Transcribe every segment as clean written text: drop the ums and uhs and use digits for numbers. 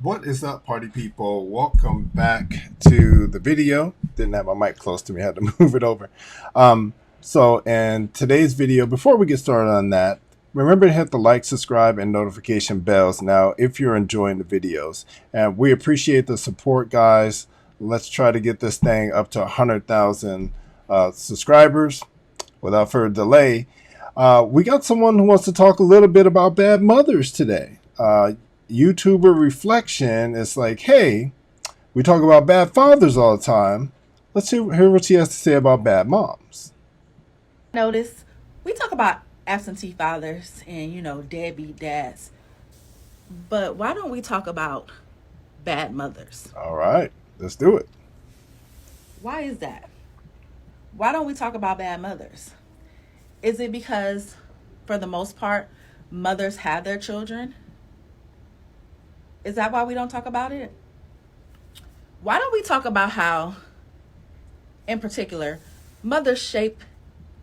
What is up, party people? Welcome back to the video. Didn't have my mic close to me, I had to move it over. So in today's video, before we get started on that, remember to hit the like, subscribe, and notification bells now if you're enjoying the videos. And we appreciate the support, guys. Let's try to get this thing up to 100,000 subscribers. Without further delay, we got someone who wants to talk a little bit about bad mothers today. YouTuber Reflection is like, hey, we talk about bad fathers all the time. Let's hear what she has to say about bad moms. Notice we talk about absentee fathers and, deadbeat dads. But why don't we talk about bad mothers? All right, let's do it. Why is that? Why don't we talk about bad mothers? Is it because, for the most part, mothers have their children? Is that why we don't talk about it? Why don't we talk about how, in particular, mothers shape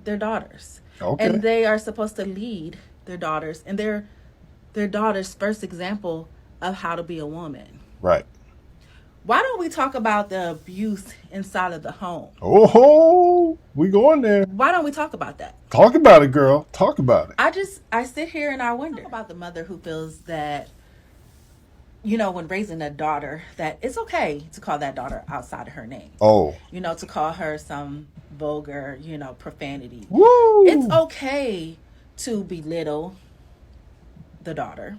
their daughters? Okay. And they are supposed to lead their daughters, and their daughter's first example of how to be a woman. Right. Why don't we talk about the abuse inside of the home? Oh, we going there. Why don't we talk about that? Talk about it, girl. Talk about it. I sit here and I wonder about the mother who feels that, when raising a daughter, that it's okay to call that daughter outside of her name. Oh. To call her some vulgar, profanity. Woo! It's okay to belittle the daughter.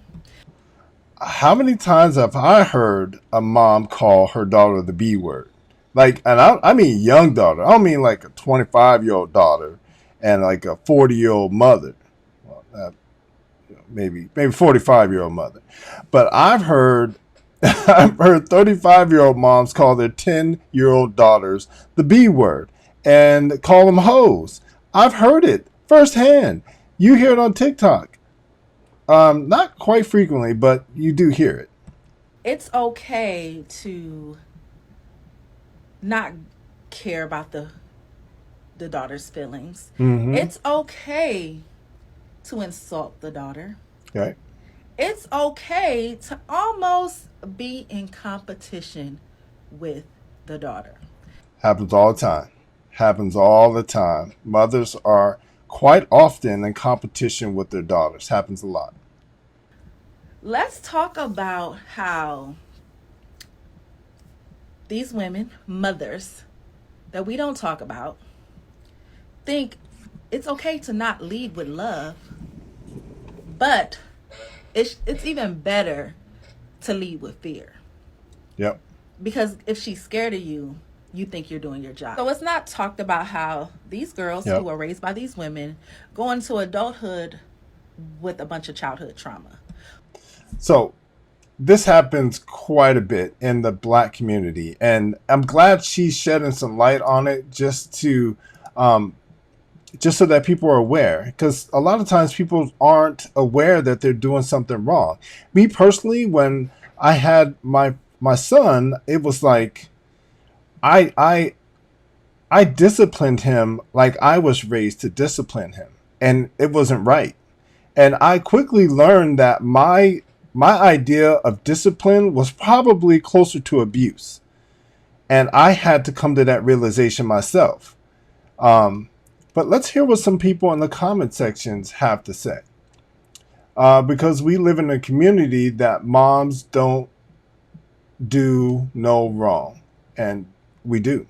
How many times have I heard a mom call her daughter the B word? Like, and I mean young daughter. I don't mean like a 25-year-old daughter and like a 40-year-old mother. Well, maybe 45-year-old mother. But I've heard 35-year-old moms call their 10-year-old daughters the B word and call them hoes. I've heard it firsthand. You hear it on TikTok. Not quite frequently, but you do hear it. It's okay to not care about the daughter's feelings. Mm-hmm. It's okay to insult the daughter. Right. It's okay to almost be in competition with the daughter. Happens all the time. Happens all the time. Mothers are quite often in competition with their daughters. Happens a lot. Let's talk about how these women, mothers, that we don't talk about, think it's okay to not lead with love, but it's even better to lead with fear. Yep. Because if she's scared of you, you think you're doing your job. So it's not talked about how these girls who are raised by these women go into adulthood with a bunch of childhood trauma. So this happens quite a bit in the Black community, and I'm glad she's shedding some light on it just so that people are aware, because a lot of times people aren't aware that they're doing something wrong. Me personally, when I had my son, it was like I disciplined him like I was raised to discipline him, and it wasn't right. And I quickly learned that my idea of discipline was probably closer to abuse. And I had to come to that realization myself. But let's hear what some people in the comment sections have to say. Because we live in a community that moms don't do no wrong. And we do.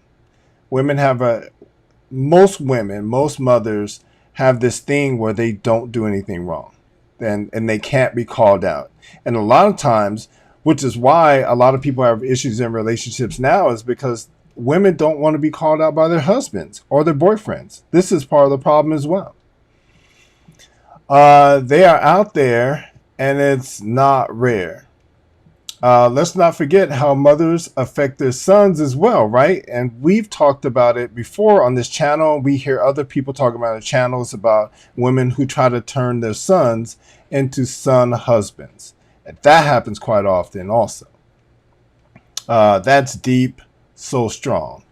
Most mothers have this thing where they don't do anything wrong. And they can't be called out. And a lot of times, which is why a lot of people have issues in relationships now, is because women don't want to be called out by their husbands or their boyfriends. This is part of the problem as well. They are out there, and it's not rare. Let's not forget how mothers affect their sons as well, right? And we've talked about it before on this channel. We hear other people talk about the channels about women who try to turn their sons into son husbands. And that happens quite often also. That's deep, so strong.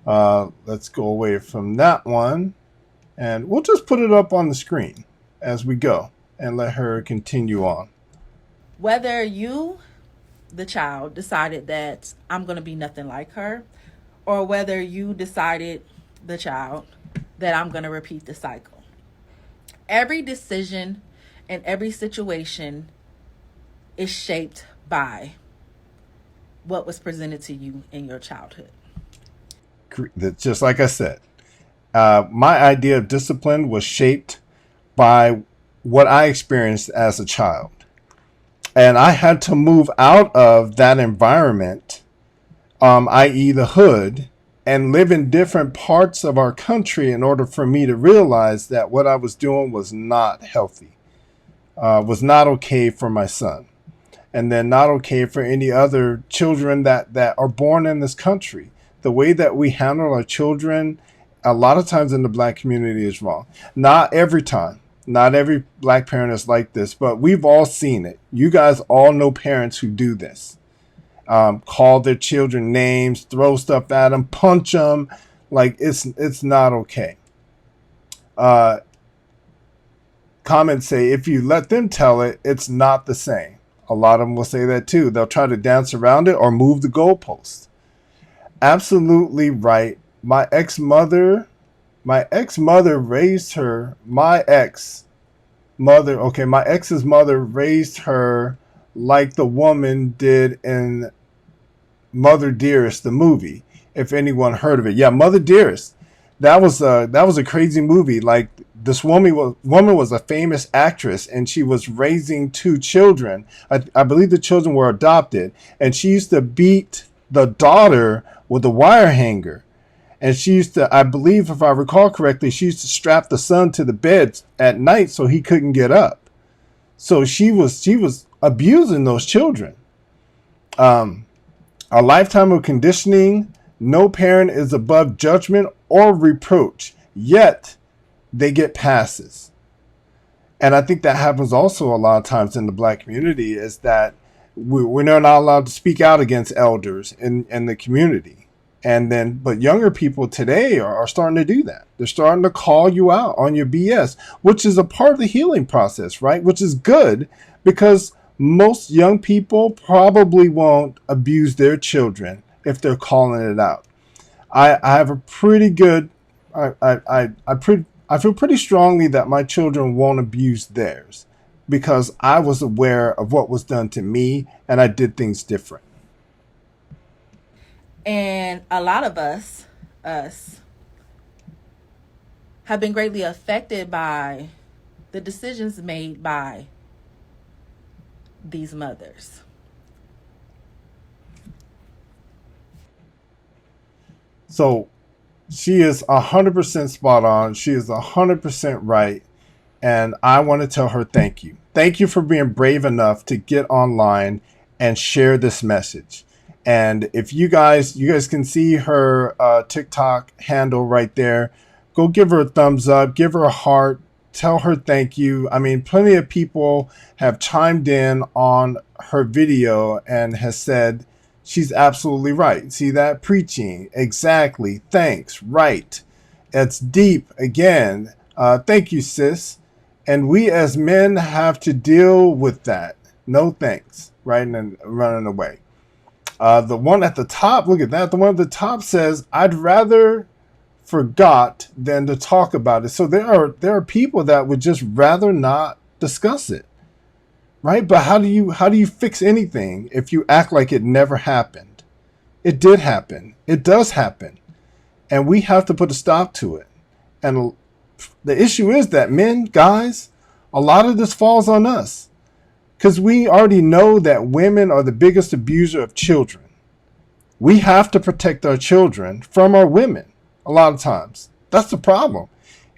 Let's go away from that one. And we'll just put it up on the screen as we go and let her continue on. Whether you the child decided that I'm going to be nothing like her, or whether you decided, the child, that I'm going to repeat the cycle. Every decision and every situation is shaped by what was presented to you in your childhood. Just like I said, my idea of discipline was shaped by what I experienced as a child. And I had to move out of that environment, i.e., the hood, and live in different parts of our country in order for me to realize that what I was doing was not healthy, was not okay for my son, and then not okay for any other children that are born in this country. The way that we handle our children, a lot of times in the black community, is wrong. Not every time. Not every black parent is like this, but we've all seen it. You guys all know parents who do this. Call their children names, throw stuff at them, punch them. Like, it's not okay. Uh, Comments say if you let them tell it, it's not the same. A lot of them will say that too. They'll try to dance around it or move the goalposts. Absolutely right. My ex-mother raised her. My ex's mother raised her like the woman did in Mother Dearest, the movie. If anyone heard of it, yeah, Mother Dearest. That was a crazy movie. Like, this woman was a famous actress, and she was raising two children. I believe the children were adopted, and she used to beat the daughter with a wire hanger. And she used to, I believe, if I recall correctly, she used to strap the son to the bed at night so he couldn't get up. So she was abusing those children. A lifetime of conditioning. No parent is above judgment or reproach, yet they get passes. And I think that happens also a lot of times in the black community, is that we're not allowed to speak out against elders in the community. But younger people today are starting to do that. They're starting to call you out on your BS, which is a part of the healing process, right? Which is good, because most young people probably won't abuse their children if they're calling it out. I have a pretty good, I feel pretty strongly that my children won't abuse theirs, because I was aware of what was done to me and I did things different. And a lot of us, have been greatly affected by the decisions made by these mothers. So she is 100% spot on. She is 100% right. And I want to tell her thank you. Thank you for being brave enough to get online and share this message. And if you guys can see her TikTok handle right there. Go give her a thumbs up, give her a heart, tell her thank you. I mean, plenty of people have chimed in on her video and has said she's absolutely right. See that? Preaching. Exactly. Thanks. Right. It's deep. Again. Thank you, sis. And we as men have to deal with that. No thanks. Right? And running away. The one at the top, look at that. The one at the top says, I'd rather forgot than to talk about it. So there are people that would just rather not discuss it. Right? But how do you fix anything if you act like it never happened? It did happen. It does happen. And we have to put a stop to it. And the issue is that men, guys, a lot of this falls on us. Because we already know that women are the biggest abuser of children. We have to protect our children from our women a lot of times. That's the problem.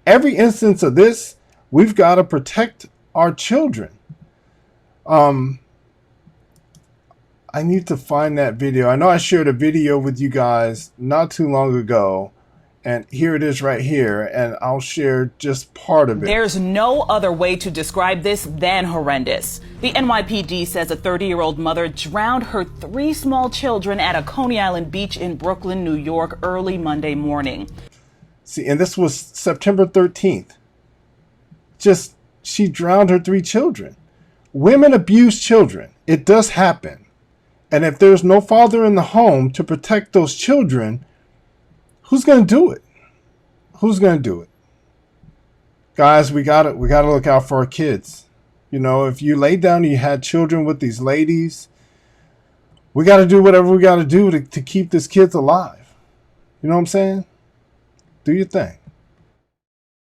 Every instance of this, we've got to protect our children. I need to find that video. I know I shared a video with you guys not too long ago. And here it is right here, and I'll share just part of it. There's no other way to describe this than horrendous. The NYPD says a 30-year-old mother drowned her 3 small children at a Coney Island beach in Brooklyn, New York, early Monday morning. See, and this was September 13th. She drowned her 3 children. Women abuse children. It does happen. And if there's no father in the home to protect those children, who's going to do it? Who's going to do it? Guys, we got to look out for our kids. You know, if you laid down and you had children with these ladies, we got to do whatever we got to do to keep these kids alive. You know what I'm saying? Do your thing.